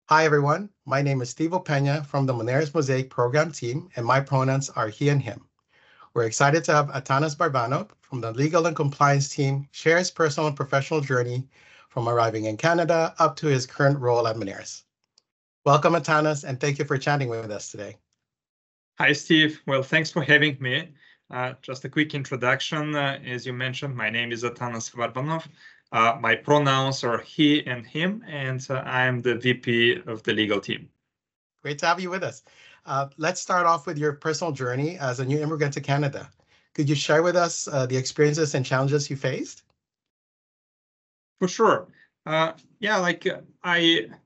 Hi, everyone. My name is Steve Opena from the Moneris Mosaic program team, and my pronouns are he and him. We're excited to have Atanas Varbanov from the legal and compliance team share his personal and professional journey from arriving in Canada up to his current role at Moneris. Welcome, Atanas, and thank you for chatting with us today. Hi, Steve. Well, thanks for having me. Just a quick introduction. As you mentioned, my name is Atanas Varbanov. My pronouns are he and him, and I'm the VP of the legal team. Great to have you with us. Let's start off with your personal journey as a new immigrant to Canada. Could you share with us the experiences and challenges you faced? For sure. I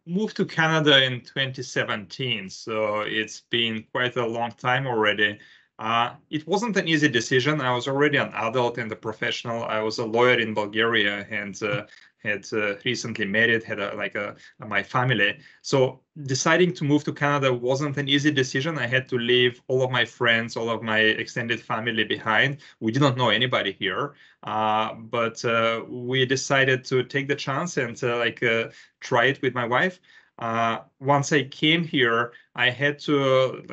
moved to Canada in 2017, so it's been quite a long time already. It wasn't an easy decision. I was already an adult and a professional. I was a lawyer in Bulgaria and had recently married, had my family. So deciding to move to Canada wasn't an easy decision. I had to leave all of my friends, all of my extended family behind. We didn't know anybody here, but we decided to take the chance and try it with my wife. Once I came here, I had to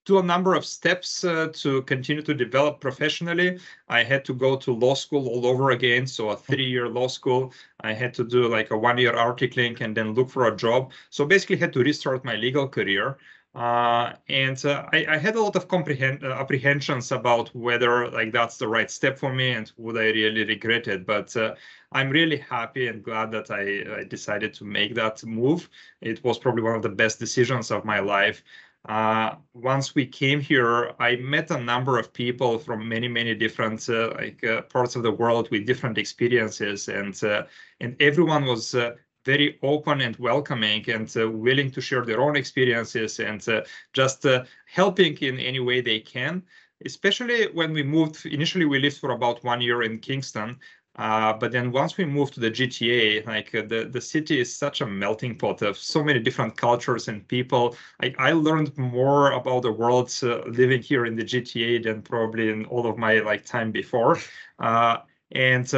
do a number of steps to continue to develop professionally. I had to go to law school all over again, so a 3-year law school. I had to do like a 1-year articling and then look for a job. So basically had to restart my legal career. I had a lot of apprehensions about whether that's the right step for me and would I really regret it. But I'm really happy and glad that I decided to make that move. It was probably one of the best decisions of my life. Once we came here, I met a number of people from many different parts of the world with different experiences, and everyone was very open and welcoming and willing to share their own experiences and just helping in any way they can. Especially when we moved, initially we lived for about 1 year in Kingston. But then once we moved to the GTA, the city is such a melting pot of so many different cultures and people. I learned more about the world living here in the GTA than probably in all of my time before. And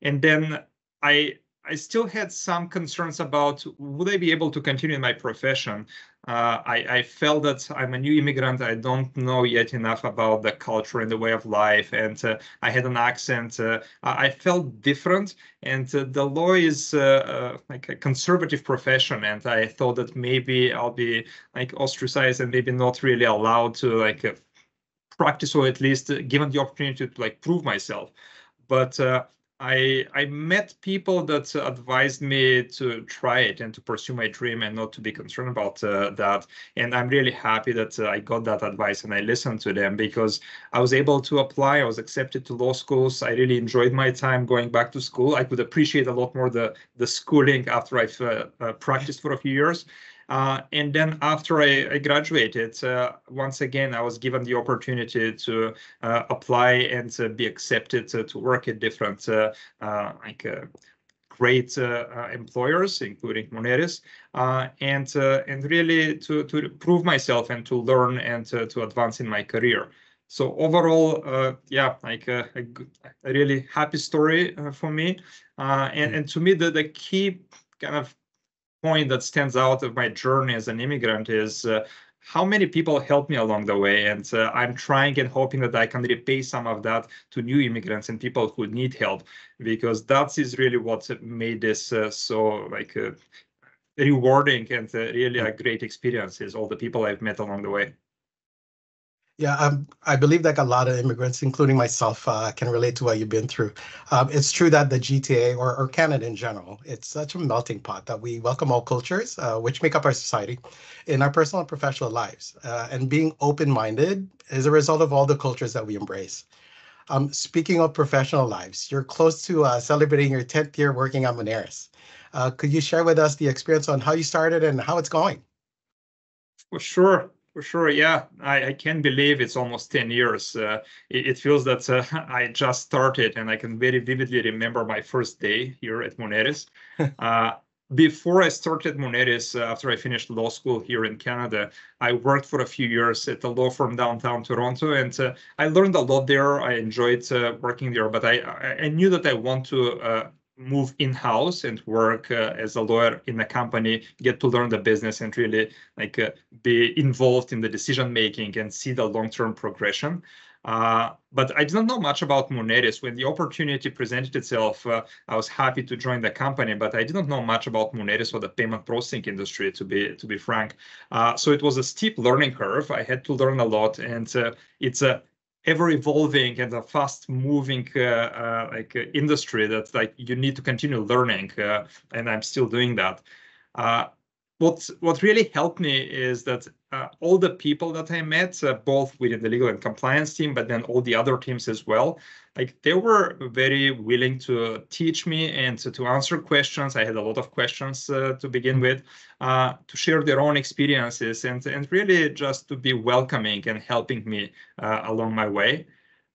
then I still had some concerns about would I be able to continue in my profession. I felt that I'm a new immigrant. I don't know yet enough about the culture and the way of life, and I had an accent. I felt different, and the law is like a conservative profession, and I thought that maybe I'll be ostracized and maybe not really allowed to practice, or at least given the opportunity to prove myself. But I met people that advised me to try it and to pursue my dream and not to be concerned about that. And I'm really happy that I got that advice and I listened to them, because I was able to apply. I was accepted to law schools. I really enjoyed my time going back to school. I could appreciate a lot more the schooling after I've practiced for a few years. And then after I graduated, once again, I was given the opportunity to apply and be accepted to work at different great employers, including Moneris, and really to prove myself and to learn and to advance in my career. So overall, a really happy story for me. And to me, the key kind of point that stands out of my journey as an immigrant is how many people helped me along the way. And I'm trying and hoping that I can repay some of that to new immigrants and people who need help, because that is really what made this so rewarding and really a great experience, is all the people I've met along the way. Yeah, I believe a lot of immigrants, including myself, can relate to what you've been through. It's true that the GTA or Canada in general, it's such a melting pot that we welcome all cultures, which make up our society, in our personal and professional lives. And being open-minded is a result of all the cultures that we embrace. Speaking of professional lives, you're close to celebrating your 10th year working at Moneris. Could you share with us the experience on how you started and how it's going? For sure. For sure, yeah. I can't believe it's almost 10 years. It feels that I just started, and I can very vividly remember my first day here at Moneris. Before I started Moneris, after I finished law school here in Canada, I worked for a few years at a law firm downtown Toronto, and I learned a lot there. I enjoyed working there, but I knew that I want to move in-house and work as a lawyer in a company, get to learn the business and really be involved in the decision making and see the long-term progression. But I didn't know much about Moneris. When the opportunity presented itself, I was happy to join the company, but I didn't know much about Moneris or the payment processing industry, to be frank. So it was a steep learning curve. I had to learn a lot, and it's a ever evolving and a fast moving industry that you need to continue learning, and I'm still doing that. What really helped me is that all the people that I met, both within the legal and compliance team, but then all the other teams as well, they were very willing to teach me and to answer questions. I had a lot of questions to begin with, to share their own experiences and really just to be welcoming and helping me along my way.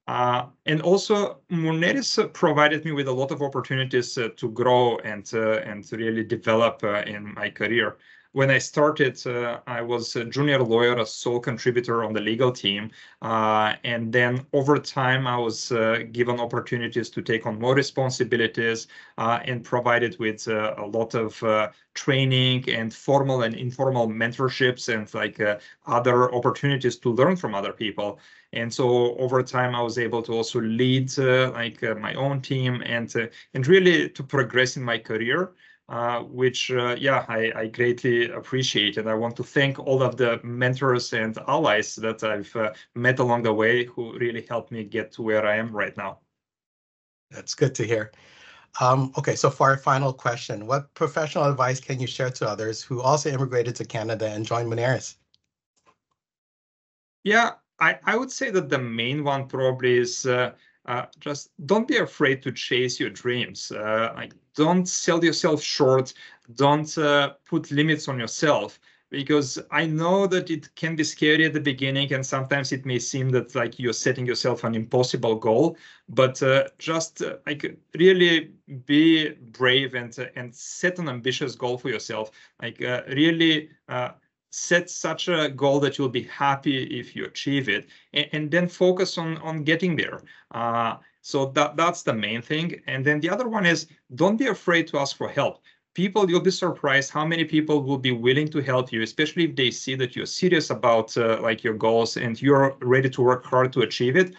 And also, Moneris provided me with a lot of opportunities to grow and to really develop in my career. When I started, I was a junior lawyer, a sole contributor on the legal team. And then over time, I was given opportunities to take on more responsibilities and provided with a lot of training and formal and informal mentorships and other opportunities to learn from other people. And so over time, I was able to also lead my own team and really to progress in my career. Which I greatly appreciate, and I want to thank all of the mentors and allies that I've met along the way who really helped me get to where I am right now. That's good to hear. Okay, so for our final question, what professional advice can you share to others who also immigrated to Canada and joined Moneris? Yeah, I would say that the main one probably is just don't be afraid to chase your dreams. Don't sell yourself short. Don't put limits on yourself, because I know that it can be scary at the beginning, and sometimes it may seem that you're setting yourself an impossible goal. But just really be brave and set an ambitious goal for yourself. Really. Set such a goal that you'll be happy if you achieve it, and then focus on getting there. So that's the main thing. And then the other one is, don't be afraid to ask for help. You'll be surprised how many people will be willing to help you, especially if they see that you're serious about your goals and you're ready to work hard to achieve it.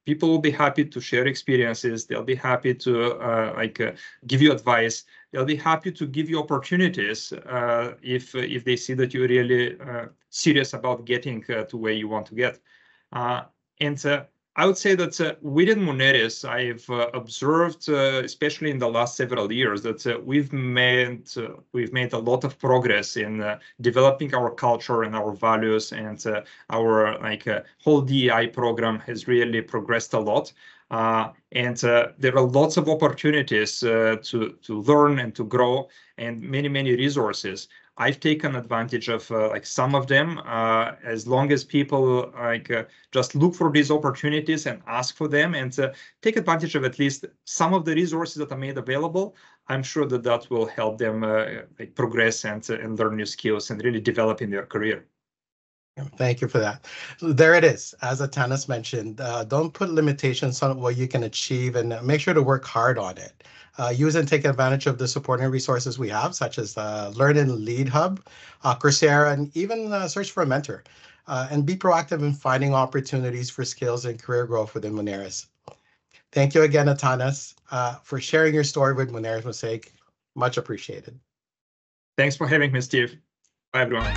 People will be happy to share experiences. They'll be happy to give you advice. They'll be happy to give you opportunities if they see that you're really serious about getting to where you want to get. And I would say that within Moneris, I've observed, especially in the last several years, that we've made a lot of progress in developing our culture and our values, and our whole DEI program has really progressed a lot. And there are lots of opportunities to learn and to grow, and many resources. I've taken advantage of some of them. As long as people just look for these opportunities and ask for them, and take advantage of at least some of the resources that are made available, I'm sure that will help them progress and learn new skills and really develop in their career. Thank you for that. There it is. As Atanas mentioned, don't put limitations on what you can achieve, and make sure to work hard on it. Use and take advantage of the supporting resources we have, such as the Learn and Lead Hub, Coursera, and even search for a mentor. And be proactive in finding opportunities for skills and career growth within Moneris. Thank you again, Atanas, for sharing your story with Moneris Mosaic. Much appreciated. Thanks for having me, Steve. Bye, everyone.